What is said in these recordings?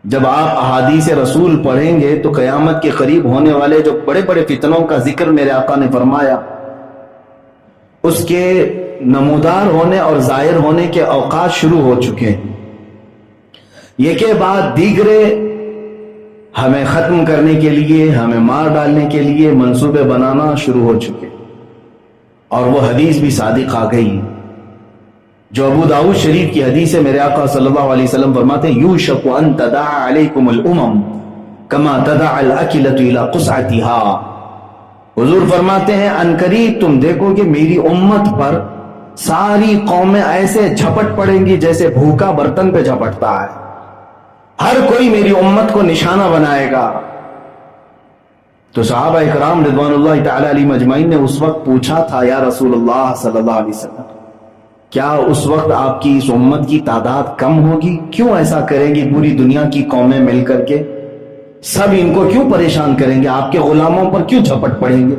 جب آپ احادیث رسول پڑھیں گے تو قیامت کے قریب ہونے والے جو بڑے بڑے فتنوں کا ذکر میرے آقا نے فرمایا، اس کے نمودار ہونے اور ظاہر ہونے کے اوقات شروع ہو چکے ہیں۔ یہ کے بعد دیگرے ہمیں ختم کرنے کے لیے، ہمیں مار ڈالنے کے لیے منصوبے بنانا شروع ہو چکے، اور وہ حدیث بھی صادق آ گئی جو ابو داؤد شریف کی حدیث ہے۔ میرے آقا صلی اللہ علیہ وسلم فرماتے ہیں یوشک ان تداعى علیکم الامم کما تداعى الاکلۃ الی قصعتها۔ حضور فرماتے ہیں عنقریب تم دیکھو کہ میری امت پر ساری قومیں ایسے جھپٹ پڑیں گی جیسے بھوکا برتن پہ جھپٹتا ہے، ہر کوئی میری امت کو نشانہ بنائے گا۔ تو صحابہ اکرام رضوان اللہ تعالی علیہم اجمعین نے اس وقت پوچھا تھا یا رسول اللہ صلی اللہ علیہ وسلم، کیا اس وقت آپ کی اس امت کی تعداد کم ہوگی؟ کیوں ایسا کریں گی پوری دنیا کی قومیں مل کر کے؟ سب ان کو کیوں پریشان کریں گے؟ آپ کے غلاموں پر کیوں جھپٹ پڑیں گے؟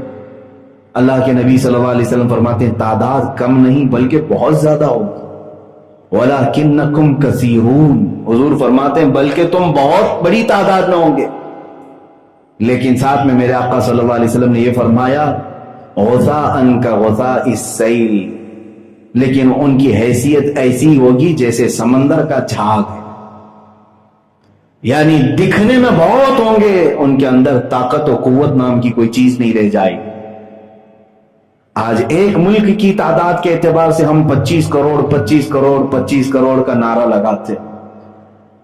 اللہ کے نبی صلی اللہ علیہ وسلم فرماتے ہیں تعداد کم نہیں بلکہ بہت زیادہ ہوگی۔ وَلَكِنَّكُمْ كَثِيرُونَ، حضور فرماتے ہیں بلکہ تم بہت بڑی تعداد میں ہوں گے۔ لیکن ساتھ میں میرے آقا صلی اللہ علیہ وسلم نے یہ فرمایا غثاءً كَغُثَاءِ السَّيْلِ، لیکن ان کی حیثیت ایسی ہوگی جیسے سمندر کا جھاگ ہے، یعنی دکھنے میں بہت ہوں گے، ان کے اندر طاقت و قوت نام کی کوئی چیز نہیں رہ جائے گی۔ آج ایک ملک کی تعداد کے اعتبار سے ہم 25 کروڑ 25 کروڑ 25 کروڑ کا نعرہ لگاتے ہیں۔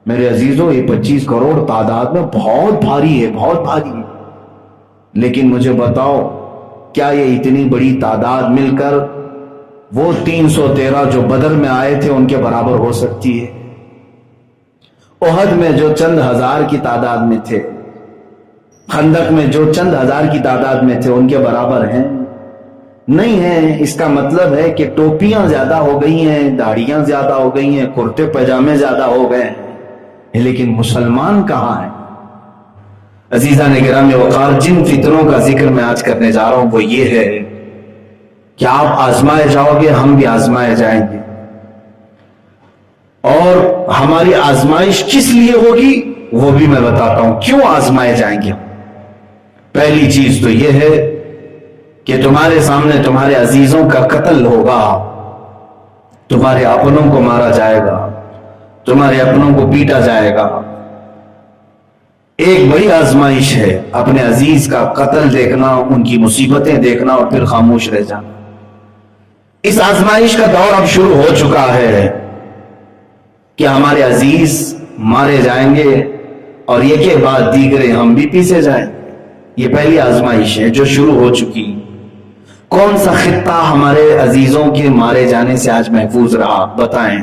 میرے عزیزوں یہ 25 کروڑ تعداد میں بہت بھاری ہے، بہت بھاری ہے، لیکن مجھے بتاؤ کیا یہ اتنی بڑی تعداد مل کر وہ 313 جو بدر میں آئے تھے ان کے برابر ہو سکتی ہے؟ احد میں جو چند ہزار کی تعداد میں تھے، خندق میں جو چند ہزار کی تعداد میں تھے، ان کے برابر ہیں؟ نہیں ہیں۔ اس کا مطلب ہے کہ ٹوپیاں زیادہ ہو گئی ہیں، داڑیاں زیادہ ہو گئی ہیں، کرتے پاجامے زیادہ ہو گئے ہیں، لیکن مسلمان کہاں ہیں؟ عزیزان گرامی وقار، جن فتنوں کا ذکر میں آج کرنے جا رہا ہوں وہ یہ ہے کہ آپ آزمائے جاؤ گے، ہم بھی آزمائے جائیں گے، اور ہماری آزمائش کس لیے ہوگی وہ بھی میں بتاتا ہوں، کیوں آزمائے جائیں گے۔ پہلی چیز تو یہ ہے کہ تمہارے سامنے تمہارے عزیزوں کا قتل ہوگا، تمہارے اپنوں کو مارا جائے گا، تمہارے اپنوں کو پیٹا جائے گا۔ ایک بڑی آزمائش ہے اپنے عزیز کا قتل دیکھنا، ان کی مصیبتیں دیکھنا اور پھر خاموش رہ جانا۔ اس آزمائش کا دور اب شروع ہو چکا ہے کہ ہمارے عزیز مارے جائیں گے اور یہ کے بعد دیگرے ہم بھی پیسے جائیں۔ یہ پہلی آزمائش ہے جو شروع ہو چکی۔ کون سا خطہ ہمارے عزیزوں کے مارے جانے سے آج محفوظ رہا؟ بتائیں۔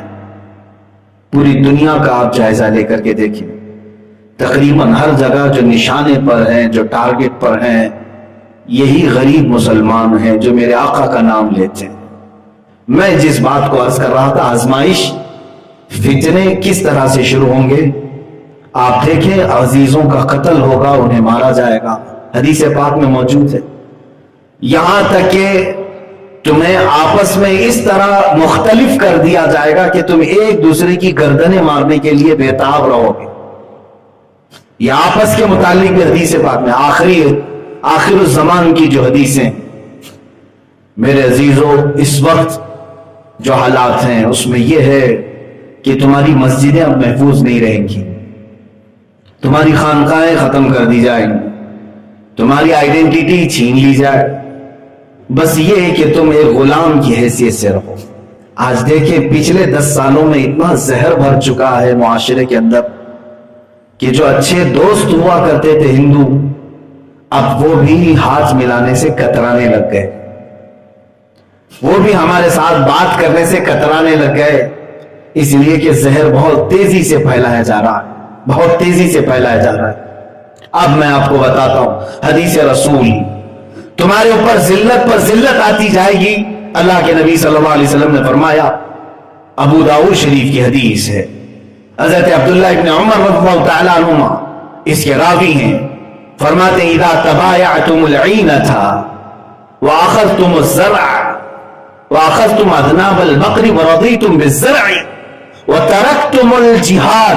پوری دنیا کا آپ جائزہ لے کر کے دیکھیں، تقریباً ہر جگہ جو نشانے پر ہیں، جو ٹارگٹ پر ہیں، یہی غریب مسلمان ہیں جو میرے آقا کا نام لیتے ہیں۔ میں جس بات کو عرض کر رہا تھا، آزمائش، فتنے کس طرح سے شروع ہوں گے؟ آپ دیکھیں، عزیزوں کا قتل ہوگا، انہیں مارا جائے گا، حدیث پاک میں موجود ہے۔ یہاں تک کہ تمہیں آپس میں اس طرح مختلف کر دیا جائے گا کہ تم ایک دوسرے کی گردنیں مارنے کے لیے بےتاب رہو گے۔ یہ آپس کے متعلق بھی حدیث پاک میں آخر الزمان کی جو حدیثیں، میرے عزیزوں اس وقت جو حالات ہیں اس میں یہ ہے کہ تمہاری مسجدیں اب محفوظ نہیں رہیں گی، تمہاری خانقاہیں ختم کر دی جائیں گی، تمہاری آئیڈینٹی چھین لی جائے، بس یہ ہے کہ تم ایک غلام کی حیثیت سے رہو۔ آج دیکھیں پچھلے 10 سالوں میں اتنا زہر بھر چکا ہے معاشرے کے اندر کہ جو اچھے دوست ہوا کرتے تھے ہندو، اب وہ بھی ہاتھ ملانے سے کترانے لگ گئے، وہ بھی ہمارے ساتھ بات کرنے سے کترانے لگ گئے، اس لیے کہ زہر بہت تیزی سے پھیلایا جا رہا ہے، بہت تیزی سے پھیلایا جا رہا ہے۔ اب میں آپ کو بتاتا ہوں حدیث رسول، تمہارے اوپر ذلت پر ذلت آتی جائے گی۔ اللہ کے نبی صلی اللہ علیہ وسلم نے فرمایا، ابو داؤد شریف کی حدیث ہے، حضرت عبداللہ ابن عمر رضی اللہ تعالیٰ عنہما اس کے راوی ہیں، فرماتے ہیں اذا تبایعتم العینۃ واخذتم الزرع واخذتم اذناب البقر ورضیتم بالزرع وترکتم الجہاد